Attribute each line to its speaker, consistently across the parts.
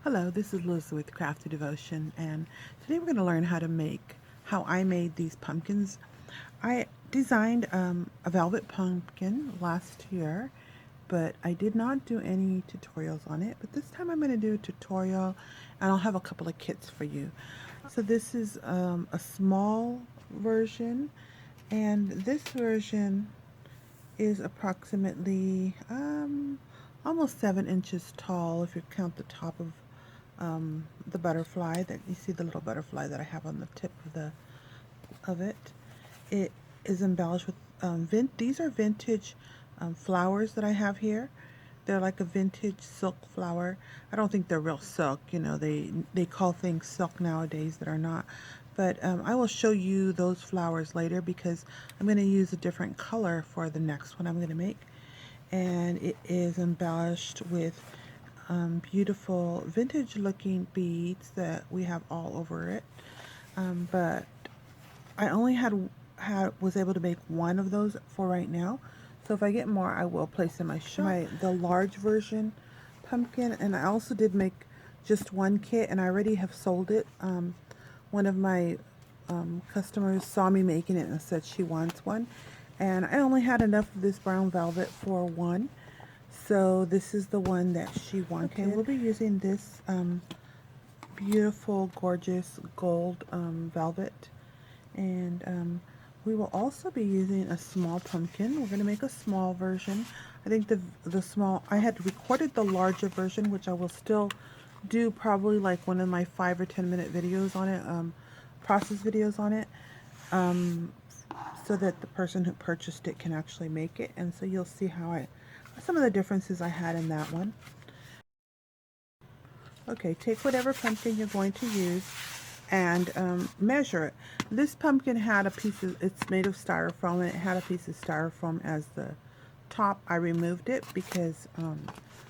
Speaker 1: Hello, this is Liz with Crafty Devotion, and today we're going to learn how I made these pumpkins. I designed a velvet pumpkin last year, but I did not do any tutorials on it. But this time I'm going to do a tutorial, and I'll have a couple of kits for you. So this is a small version, and this version is approximately almost 7 inches tall if you count the top of the butterfly. That you see, the little butterfly that I have on the tip of it. It is embellished with these are vintage flowers that I have here. They're like a vintage silk flower. I don't think they're real silk. You know, they call things silk nowadays that are not. But I will show you those flowers later because I'm going to use a different color for the next one I'm going to make. And it is embellished with beautiful vintage looking beads that we have all over it. But I only was able to make one of those for right now. So if I get more, I will place in my shop. The large version pumpkin, and I also did make just one kit, and I already have sold it. One of my customers saw me making it and said she wants one, and I only had enough of this brown velvet for one. So this is the one that she wanted. Okay, we'll be using this beautiful, gorgeous gold velvet, and we will also be using a small pumpkin. We're going to make a small version. I think the small, I had recorded the larger version, which I will still do probably like one of my 5 or 10 minute videos on it, process videos on it, so that the person who purchased it can actually make it. And so you'll see some of the differences I had in that one. Okay, take whatever pumpkin you're going to use and measure it. This pumpkin had it's made of styrofoam, and it had a piece of styrofoam as the top. I removed it because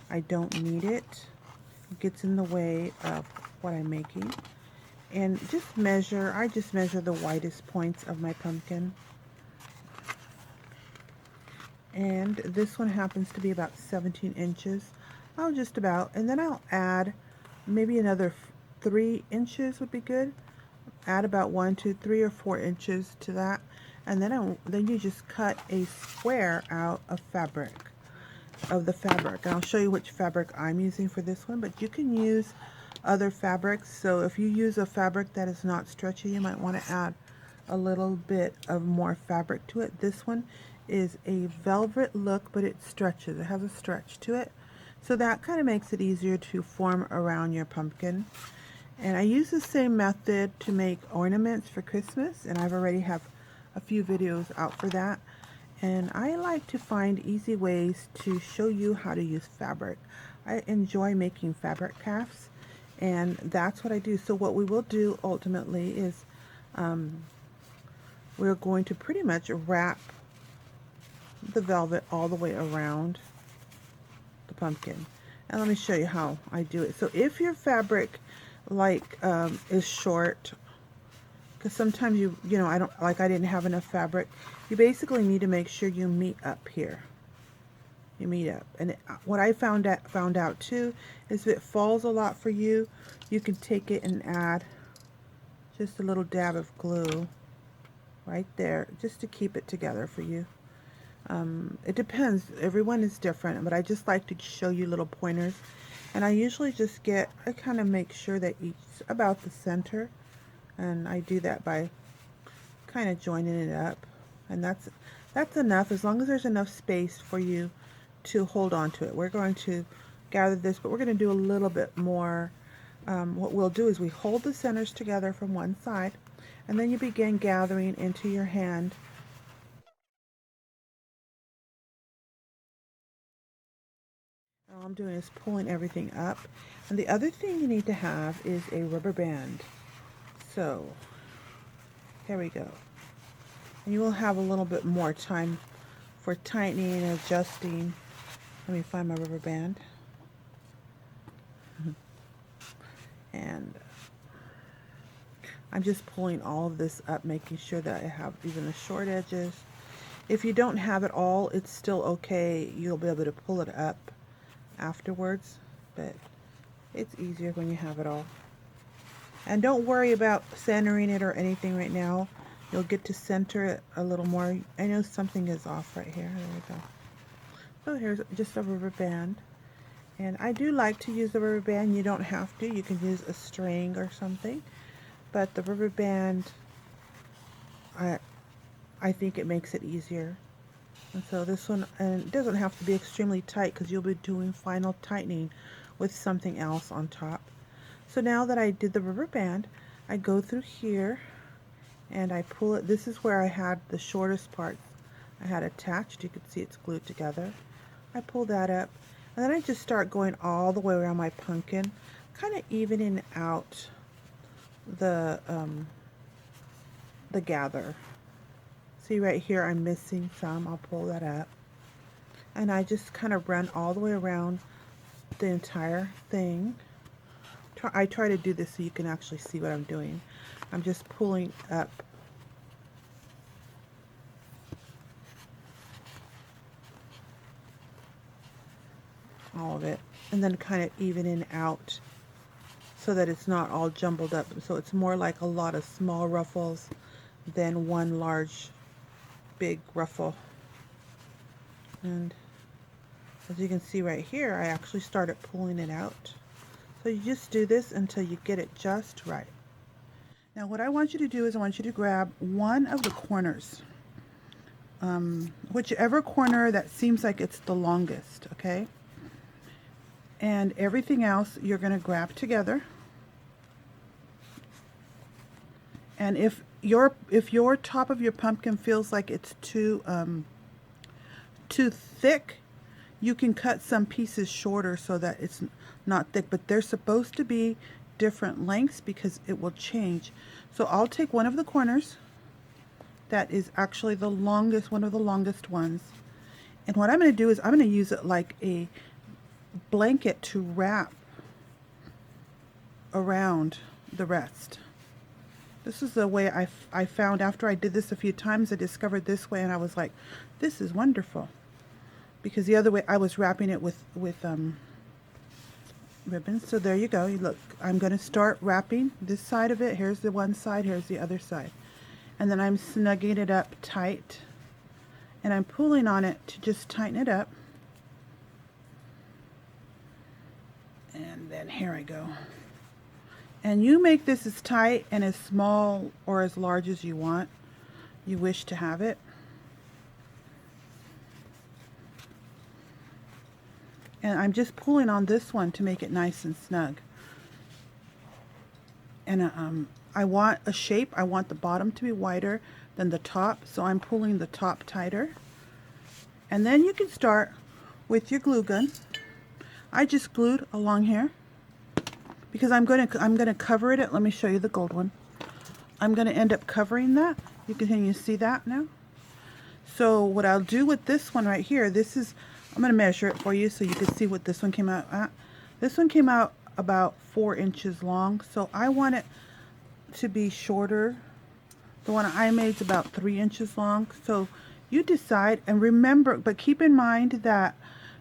Speaker 1: I don't need it. It gets in the way of what I'm making. And I just measure the widest points of my pumpkin. And this one happens to be about 17 inches. And then I'll add maybe another 3 inches would be good. Add about 1, 2, 3, or 4 inches to that, and then you just cut a square out of the fabric. And I'll show you which fabric I'm using for this one, but you can use other fabrics. So if you use a fabric that is not stretchy, you might want to add a little bit of more fabric to it. This one is a velvet look, but it stretches. It has a stretch to it. So that kind of makes it easier to form around your pumpkin. And I use the same method to make ornaments for Christmas, and I've already have a few videos out for that. And I like to find easy ways to show you how to use fabric. I enjoy making fabric crafts, and that's what I do. So what we will do ultimately is we're going to pretty much wrap the velvet all the way around the pumpkin. And let me show you how I do it. So if your fabric is short, because sometimes you know, I didn't have enough fabric, you basically need to make sure you meet up here. You meet up. And what I found out too is if it falls a lot for you, you can take it and add just a little dab of glue right there just to keep it together for you. It depends. Everyone is different, but I just like to show you little pointers. And I usually I kind of make sure that it's about the center. And I do that by kind of joining it up. And that's enough, as long as there's enough space for you to hold on to it. We're going to gather this, but we're going to do a little bit more. What we'll do is we hold the centers together from one side, and then you begin gathering into your hand. All I'm doing is pulling everything up. And the other thing you need to have is a rubber band. So, here we go. And you will have a little bit more time for tightening and adjusting. Let me find my rubber band. And I'm just pulling all of this up, making sure that I have even the short edges. If you don't have it all, it's still okay. You'll be able to pull it up afterwards, but It's easier when you have it all. And don't worry about centering it or anything right now. You'll get to center it a little more. I know something is off right here. There we go. So here's just a rubber band. And I do like to use the rubber band. You don't have to. You can use a string or something. But the rubber band, I think it makes it easier. And so this one, and it doesn't have to be extremely tight because you'll be doing final tightening with something else on top. So now that I did the rubber band, I go through here and I pull it. This is where I had the shortest part I had attached. You can see it's glued together. I pull that up, and then I just start going all the way around my pumpkin, kind of evening out the gather. See right here I'm missing some. I'll pull that up, and I just kind of run all the way around the entire thing. I try to do this so you can actually see what I'm doing. I'm just pulling up all of it and then kind of evening out so that it's not all jumbled up. So it's more like a lot of small ruffles than one large big ruffle. And as you can see right here, I actually started pulling it out. So you just do this until you get it just right. Now what I want you to do is I want you to grab one of the corners, whichever corner that seems like it's the longest, okay? And everything else you're going to grab together. And if your top of your pumpkin feels like it's too thick, you can cut some pieces shorter so that it's not thick, but they're supposed to be different lengths because it will change. So I'll take one of the corners that is actually the longest, one of the longest ones, and what I'm going to do is I'm going to use it like a blanket to wrap around the rest. This is the way I found after I did this a few times. I discovered this way and I was like, this is wonderful, because the other way I was wrapping it with ribbons. So there you go. You look, I'm going to start wrapping this side of it. Here's the one side, here's the other side, and then I'm snugging it up tight and I'm pulling on it to just tighten it up. And then here I go. And you make this as tight and as small or as large as you want, you wish to have it. And I'm just pulling on this one to make it nice and snug. And I want a shape. I want the bottom to be wider than the top, so I'm pulling the top tighter. And then you can start with your glue gun. I just glued along here because I'm gonna cover it. Let me show you the gold one. I'm gonna end up covering that. Can you see that now? So what I'll do with this one right here, this is, I'm gonna measure it for you so you can see what this one came out at. This one came out about 4 inches long, so I want it to be shorter. The one I made is about 3 inches long. So you decide, and remember, but keep in mind that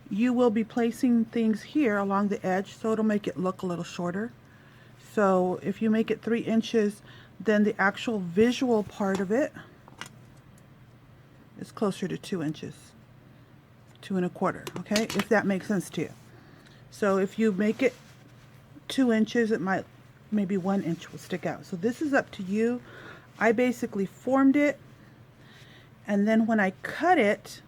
Speaker 1: you will be placing things here along the edge, so it'll make it look a little shorter. So if you make it 3 inches, then the actual visual part of it is closer to 2 inches, 2 1/4, okay, if that makes sense to you. So if you make it 2 inches, it might, maybe 1 inch will stick out. So this is up to you. I basically formed it, and then when I cut it,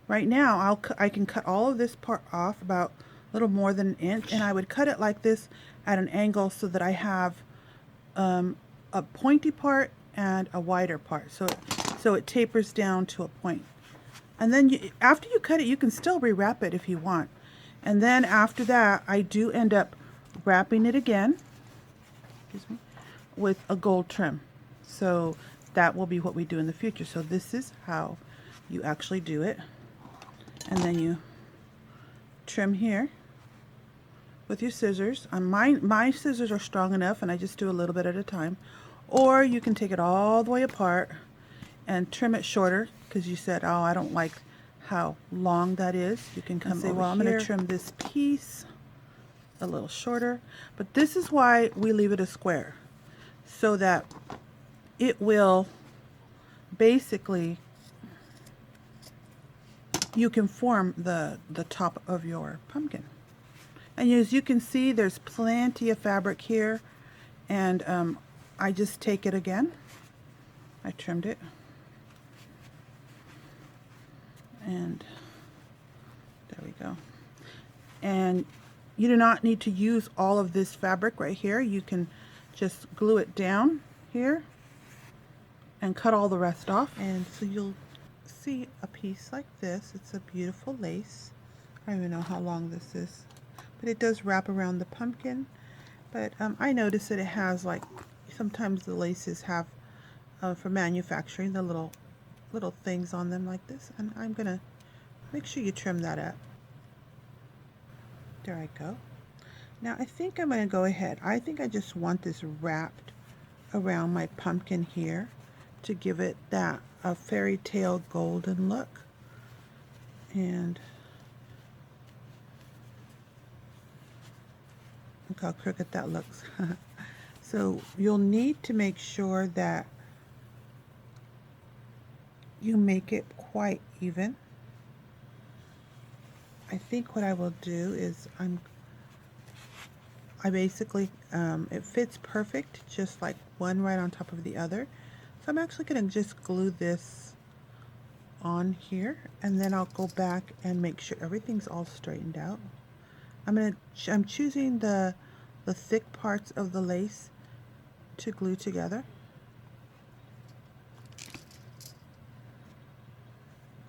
Speaker 1: right now I can cut all of this part off about a little more than an inch, and I would cut it like this at an angle so that I have a pointy part and a wider part, so it tapers down to a point. And then after you cut it, you can still rewrap it if you want. And then after that, I do end up wrapping it again, excuse me, with a gold trim. So that will be what we do in the future. So this is how you actually do it. And then you trim here with your scissors. My scissors are strong enough, and I just do a little bit at a time. Or you can take it all the way apart and trim it shorter because you said, oh, I don't like how long that is. You can come and say, well, I'm going to trim this piece a little shorter, but this is why we leave it a square, so that it will basically, you can form the top of your pumpkin. And as you can see, there's plenty of fabric here, and I just take it again. I trimmed it, and there we go. And you do not need to use all of this fabric right here. You can just glue it down here and cut all the rest off. And so you'll see a piece like this. It's a beautiful lace. I don't even know how long this is, but it does wrap around the pumpkin. But I noticed that it has, like, sometimes the laces have for manufacturing the little things on them like this, and I'm gonna make sure you trim that up. There I go. Now I think I'm gonna go ahead. I think I just want this wrapped around my pumpkin here to give it that fairy tale golden look. And look how crooked that looks. So you'll need to make sure that you make it quite even. I think what I will do is I basically, it fits perfect, just like one right on top of the other. So I'm actually going to just glue this on here, and then I'll go back and make sure everything's all straightened out. I'm choosing the thick parts of the lace to glue together.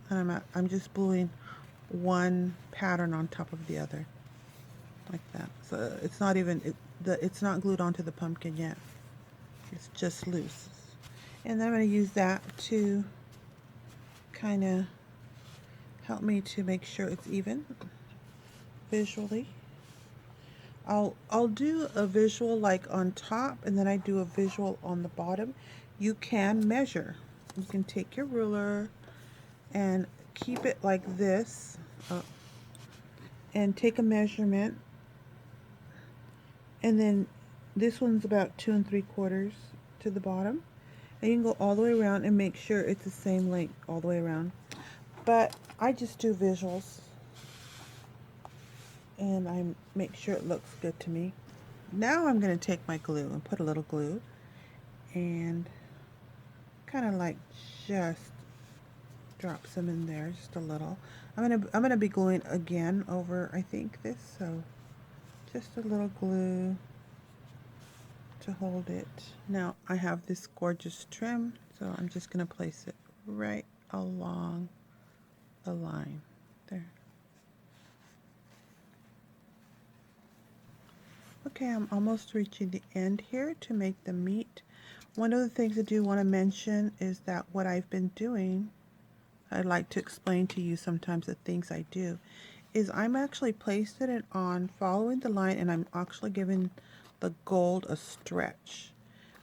Speaker 1: And I'm just gluing one pattern on top of the other, like that. So it's not even, it's not glued onto the pumpkin yet. It's just loose. And then I'm going to use that to kind of help me to make sure it's even visually. I'll do a visual like on top, and then I do a visual on the bottom. You can measure. You can take your ruler and keep it like this, and take a measurement, and then this one's about 2 3/4 to the bottom, and you can go all the way around and make sure it's the same length all the way around. But I just do visuals, and I make sure it looks good to me. Now I'm going to take my glue and put a little glue and kind of like just drop some in there, just a little. I'm gonna be gluing again over, I think, this, so just a little glue to hold it. Now I have this gorgeous trim, so I'm just gonna place it right along the line there. Okay, I'm almost reaching the end here to make the meet. One of the things I do want to mention is that what I've been doing, I'd like to explain to you sometimes the things I do, is I'm actually placing it on, following the line, and I'm actually giving the gold a stretch.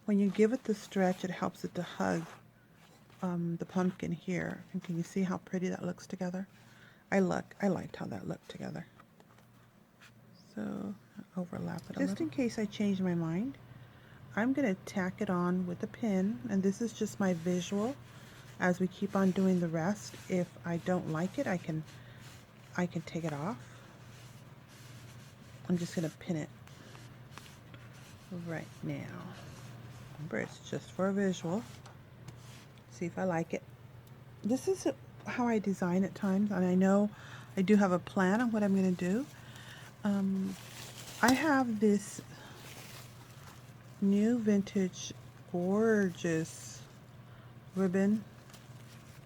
Speaker 1: When you give it the stretch, it helps it to hug the pumpkin here. And can you see how pretty that looks together? I liked how that looked together. So overlap it a little. Just in case I change my mind, I'm going to tack it on with a pin, and this is just my visual as we keep on doing the rest. If I don't like it, I can take it off. I'm just going to pin it right now. Remember, it's just for a visual. See if I like it. This is how I design at times, and I know I do have a plan on what I'm going to do. I have this new vintage gorgeous ribbon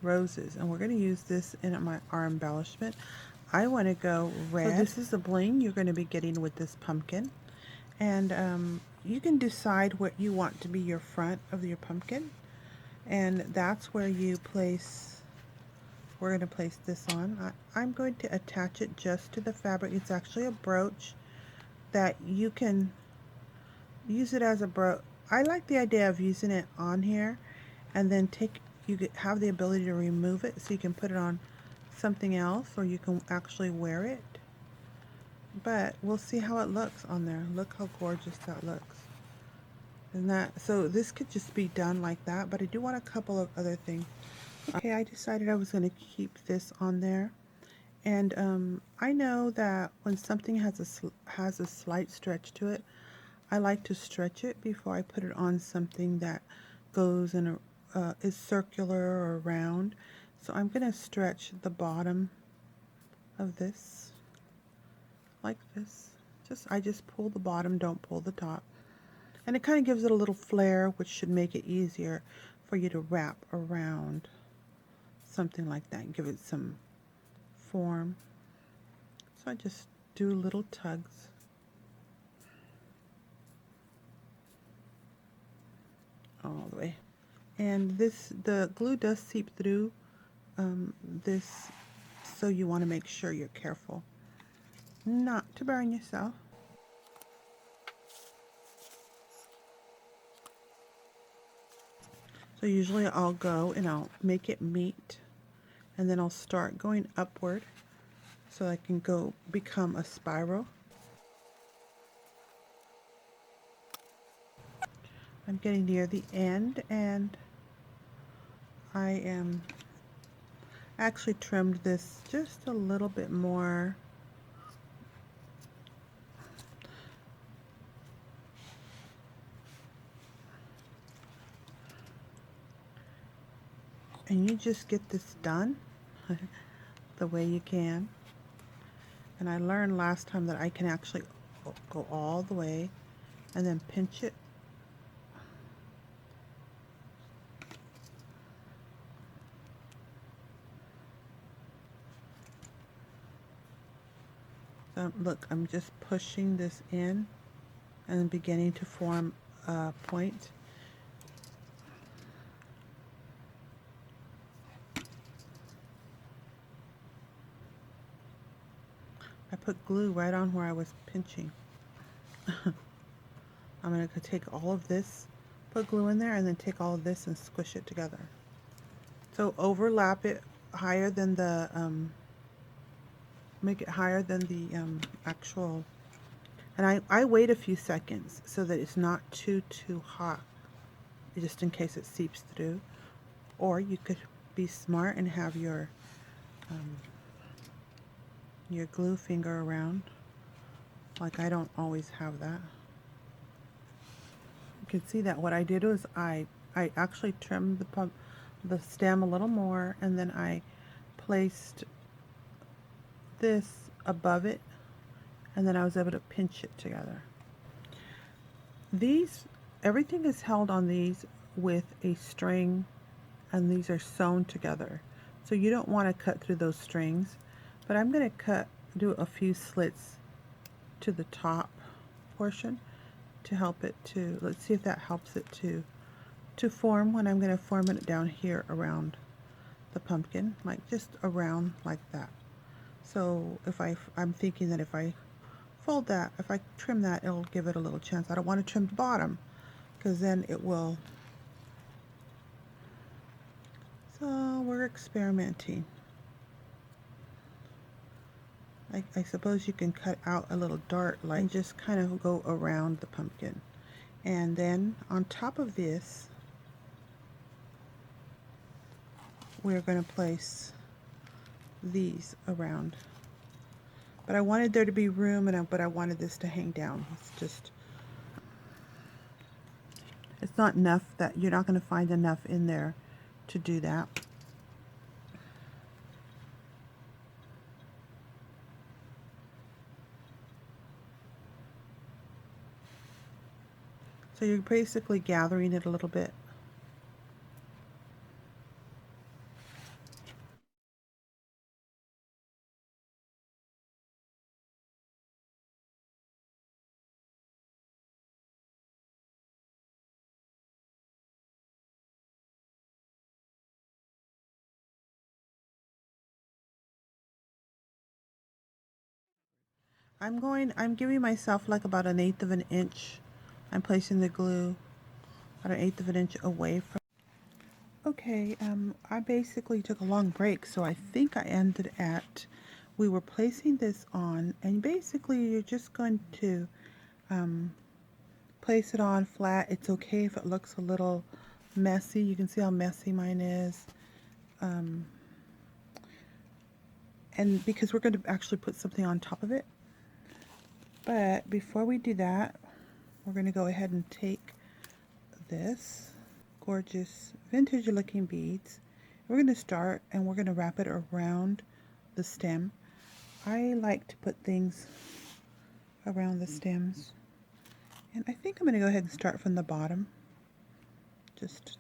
Speaker 1: roses, and we're going to use this in our embellishment. I want to go red. So this is the bling you're going to be getting with this pumpkin, and you can decide what you want to be your front of your pumpkin, and that's where you place, we're going to place this on. I'm going to attach it just to the fabric. It's actually a brooch that you can use it as a brooch. I like the idea of using it on here, and then have the ability to remove it, so you can put it on something else, or you can actually wear it. but we'll see how it looks on there. Look how gorgeous that looks. Isn't that, so this could just be done like that, but I do want a couple of other things. Okay, I decided I was going to keep this on there. And I know that when something has a slight stretch to it, I like to stretch it before I put it on something that goes in a is circular or round. So I'm going to stretch the bottom of this like this. I just pull the bottom, don't pull the top. And it kind of gives it a little flare, which should make it easier for you to wrap around something like that and give it some form. So I just do little tugs. All the way. And the glue does seep through this, so you want to make sure you're careful not to burn yourself. So usually I'll go and I'll make it meet, and then I'll start going upward so I can go become a spiral. I'm getting near the end, and I am actually trimmed this just a little bit more. And you just get this done the way you can. And I learned last time that I can actually go all the way and then pinch it. So look, I'm just pushing this in and beginning to form a point. I put glue right on where I was pinching. I'm going to take all of this, put glue in there, and then take all of this and squish it together. So overlap it higher than the, make it higher than the actual, and I wait a few seconds so that it's not too hot, just in case it seeps through. Or you could be smart and have your glue finger around. Like, I don't always have that. You can see that what I did was I actually trimmed the stem a little more, and then I placed this above it, and then I was able to pinch it together. Everything is held on these with a string, and these are sewn together. So you don't want to cut through those strings, but I'm going to do a few slits to the top portion to help it to, let's see if that helps it to form when I'm going to form it down here around the pumpkin, like just around like that. So if I'm thinking that if I fold that, if I trim that, it'll give it a little chance. I don't want to trim the bottom because then it will. So we're experimenting. I suppose you can cut out a little dart like and just kind of go around the pumpkin. And then on top of this, we're going to place these around. But I wanted there to be room, but I wanted this to hang down. It's not enough, that you're not going to find enough in there to do that. So you're basically gathering it a little bit. I'm giving myself like about 1/8 of an inch. I'm placing the glue about 1/8 of an inch away from. Okay, I basically took a long break, so I think I ended at we were placing this on, and basically you're just going to place it on flat. It's okay if it looks a little messy. You can see how messy mine is. And because we're going to actually put something on top of it. But before we do that, we're going to go ahead and take this gorgeous vintage looking beads. We're going to start and we're going to wrap it around the stem. I like to put things around the stems. And I think I'm going to go ahead and start from the bottom. Just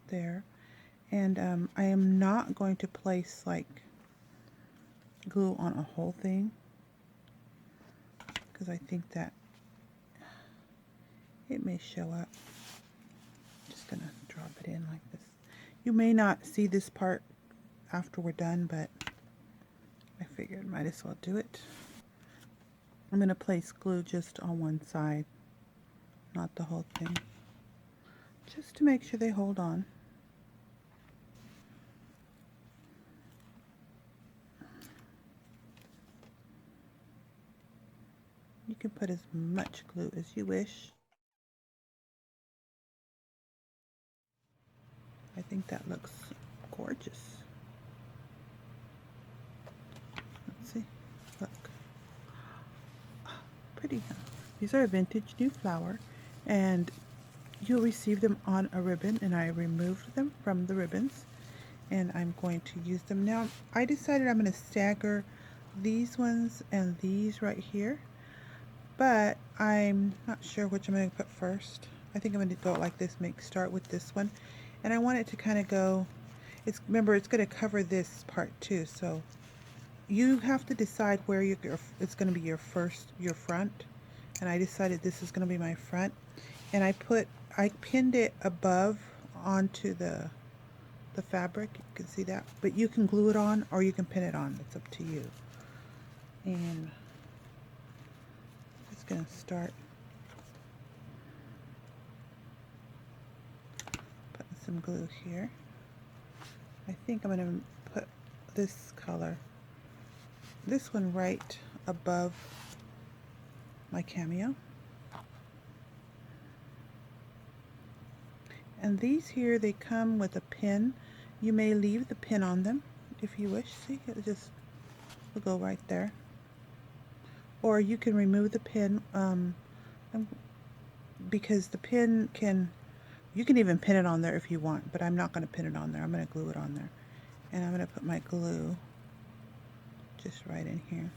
Speaker 1: there. And I am not going to place like glue on a whole thing, because I think that it may show up. Just gonna drop it in like this. You may not see this part after we're done, but I figured might as well do it. I'm gonna place glue just on one side, not the whole thing, just to make sure they hold on. You can put as much glue as you wish. I think that looks gorgeous. Let's see. Look. Pretty. These are a vintage new flower, and you'll receive them on a ribbon, and I removed them from the ribbons, and I'm going to use them now. I decided I'm going to stagger these ones and these right here, but I'm not sure which I'm going to put first. I think I'm going to go like this, start with this one, and I want it to kind of go, remember it's going to cover this part too, so you have to decide where it's going to be your front, and I decided this is going to be my front, and I pinned it above onto the fabric. You can see that, but you can glue it on or you can pin it on. It's up to you. And I'm just going to start putting some glue here. I think I'm going to put this color, this one, right above my cameo. And these here, they come with a pin. You may leave the pin on them if you wish. See, it just will go right there. Or you can remove the pin, because the pin you can even pin it on there if you want, but I'm not going to pin it on there. I'm going to glue it on there. And I'm going to put my glue just right in here.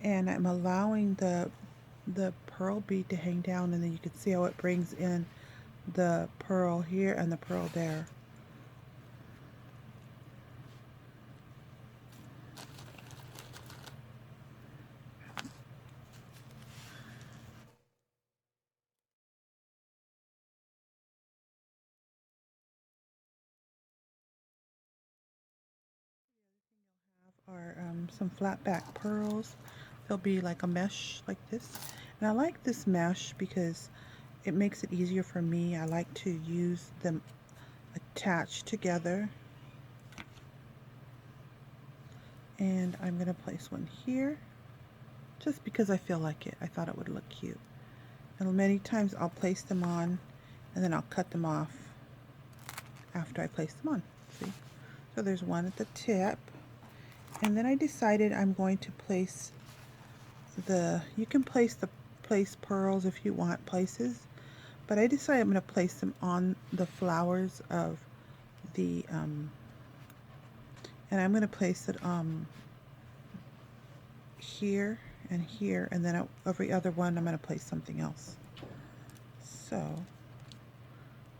Speaker 1: And I'm allowing the pearl bead to hang down, and then you can see how it brings in the pearl here and the pearl there. Are some flat back pearls. They'll be like a mesh like this, and I like this mesh because it makes it easier for me. I like to use them attached together, and I'm going to place one here just because I feel like it. I thought it would look cute, and many times I'll place them on and then I'll cut them off after I place them on. See, so there's one at the tip. And then I decided I'm going to place you can place pearls if you want places, but I decided I'm going to place them on the flowers of the, and I'm going to place it here and here, and then every other one I'm going to place something else. So,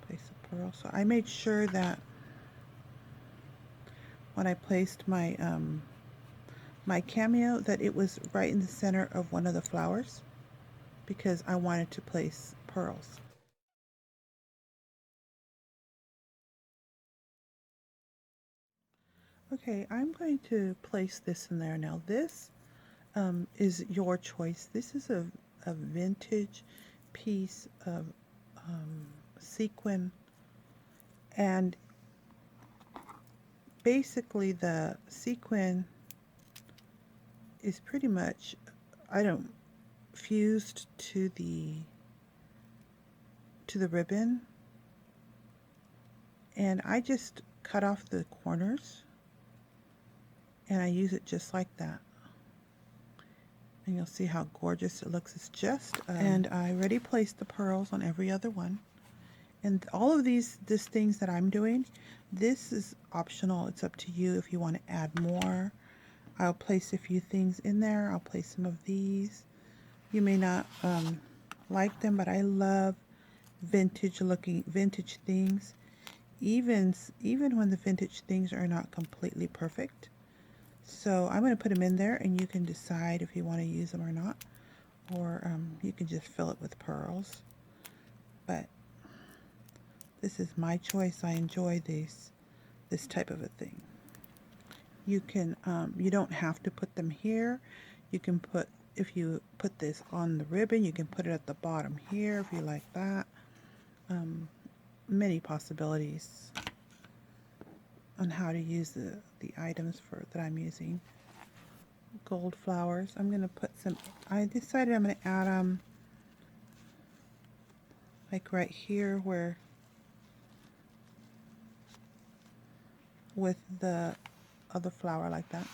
Speaker 1: place a pearl. So I made sure that when I placed my my cameo, that it was right in the center of one of the flowers, because I wanted to place pearls. Okay, I'm going to place this in there now. This is your choice. This is a vintage piece of sequin, and basically the sequin is pretty much, I don't, fused to the ribbon, and I just cut off the corners and I use it just like that, and you'll see how gorgeous it looks. It's just and I already placed the pearls on every other one, and all of these things that I'm doing, this is optional. It's up to you if you want to add more. I'll place a few things in there. I'll place some of these. You may not like them, but I love vintage things, even when the vintage things are not completely perfect. So I'm going to put them in there, and you can decide if you want to use them or not, or you can just fill it with pearls. But this is my choice. I enjoy this type of a thing. You can you don't have to put them here. You can put, if you put this on the ribbon, you can put it at the bottom here if you like that. Many possibilities on how to use the items that I'm using. Gold flowers. I'm going to put some, I decided I'm going to add them like right here where with the other flower like that.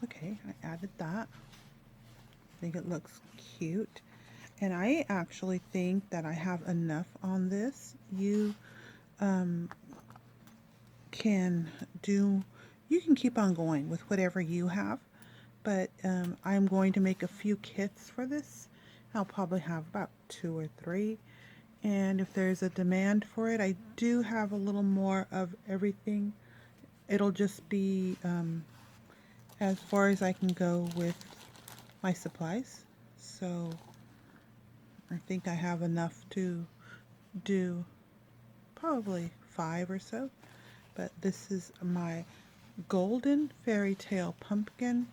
Speaker 1: Okay, I added that. I think it looks cute. And I actually think that I have enough on this. You can keep on going with whatever you have, but I'm going to make a few kits for this. I'll probably have about 2 or 3, and if there's a demand for it, I do have a little more of everything. It'll just be as far as I can go with my supplies. So I think I have enough to do probably 5 or so. But this is my golden Fairytale pumpkin,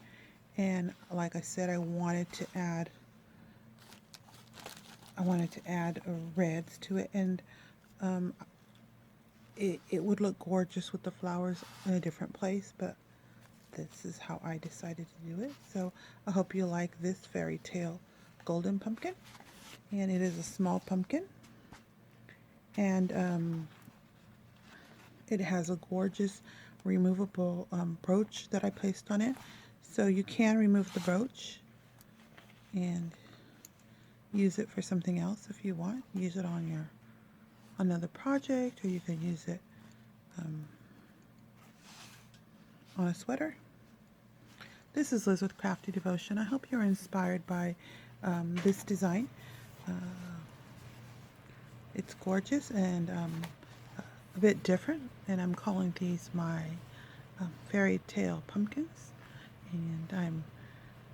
Speaker 1: and like I said, I wanted to add reds to it, and it would look gorgeous with the flowers in a different place, but this is how I decided to do it. So I hope you like this Fairytale golden pumpkin, and it is a small pumpkin, and it has a gorgeous removable brooch that I placed on it. So you can remove the brooch and use it for something else if you want. Use it on your another project, or you could use it on a sweater. This is Liz with Crafty Devotion. I hope you're inspired by this design. It's gorgeous and a bit different, and I'm calling these my Fairytale pumpkins, and I'm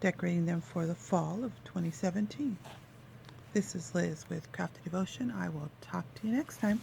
Speaker 1: decorating them for the fall of 2017. This is Liz with Crafty Devotion. I will talk to you next time.